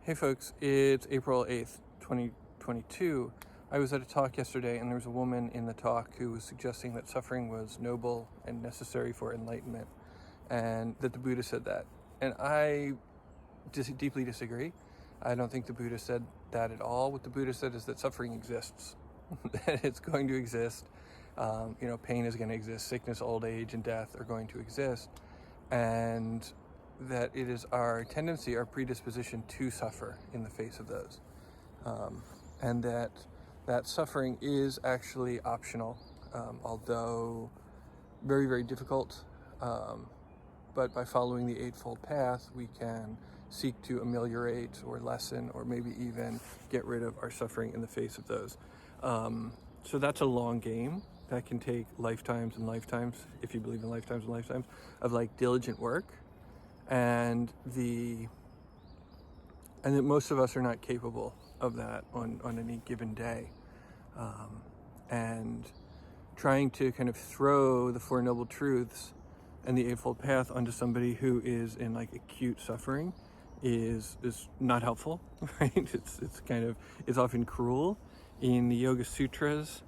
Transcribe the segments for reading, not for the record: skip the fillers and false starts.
Hey folks, it's April 8th, 2022. I was at a talk yesterday and there was a woman in the talk who was suggesting that suffering was noble and necessary for enlightenment, and that the Buddha said that. And I deeply disagree. I don't think the Buddha said that at all. What the Buddha said is that suffering exists, that it's going to exist. Pain is going to exist, sickness, old age, and death are going to exist. And that it is our tendency, our predisposition to suffer in the face of those. And that suffering is actually optional, although very, very difficult. But by following the Eightfold Path, we can seek to ameliorate or lessen or maybe even get rid of our suffering in the face of those. So that's a long game. That can take lifetimes and lifetimes, if you believe in lifetimes and lifetimes, of like diligent work. And that most of us are not capable of that on any given day. And trying to kind of throw the Four Noble Truths and the Eightfold Path onto somebody who is in like acute suffering is not helpful, right? It's often cruel. In the Yoga Sutras,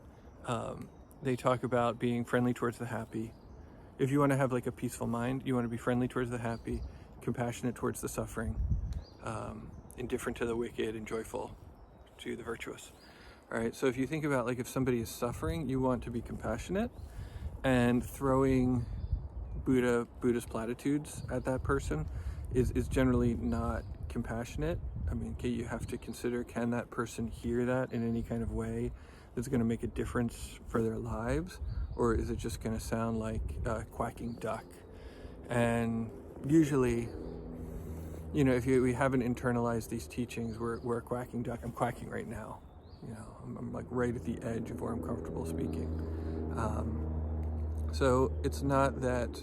they talk about being friendly towards the happy. If you want to have like a peaceful mind, you want to be friendly towards the happy, compassionate towards the suffering, indifferent to the wicked, and joyful to the virtuous. All right, so if you think about like if somebody is suffering, you want to be compassionate, and throwing Buddha's platitudes at that person is generally not compassionate. I mean, okay, you have to consider, can that person hear that in any kind of way that's going to make a difference for their lives, or is it just going to sound like a quacking duck? And usually, if we haven't internalized these teachings, we're a quacking duck. I'm quacking right now. I'm like right at the edge of where I'm comfortable speaking. So it's not that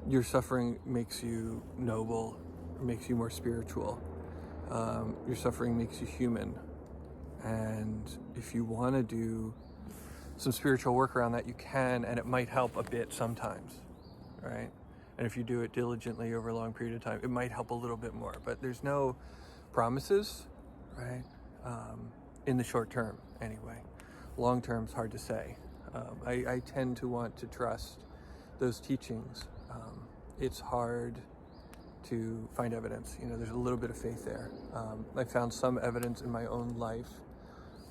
your suffering makes you noble or makes you more spiritual. Your suffering makes you human. And if you want to do some spiritual work around that, you can, and it might help a bit sometimes, right? And if you do it diligently over a long period of time, it might help a little bit more. But there's no promises, right? In the short term, anyway. Long term is hard to say. I tend to want to trust those teachings. It's hard to find evidence. There's a little bit of faith there. I found some evidence in my own life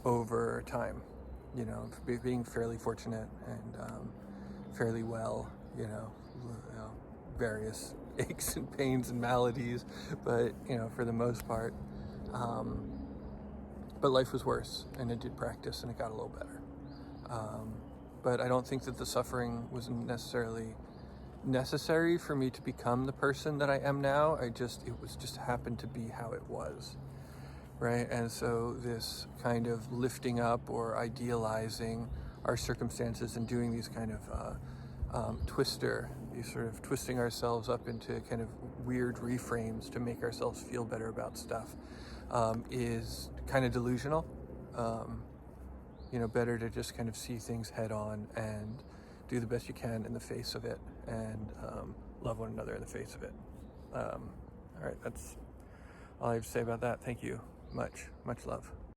over time, being fairly fortunate and fairly well, various aches and pains and maladies, but for the most part. But life was worse, and it did practice, and it got a little better. But I don't think that the suffering was necessarily necessary for me to become the person that I am now. It was just happened to be how it was, right? And so this kind of lifting up or idealizing our circumstances and doing these kind of these sort of twisting ourselves up into kind of weird reframes to make ourselves feel better about stuff, is kind of delusional. Better to just kind of see things head on and do the best you can in the face of it, and love one another in the face of it. All right, that's all I have to say about that. Thank you. Much love.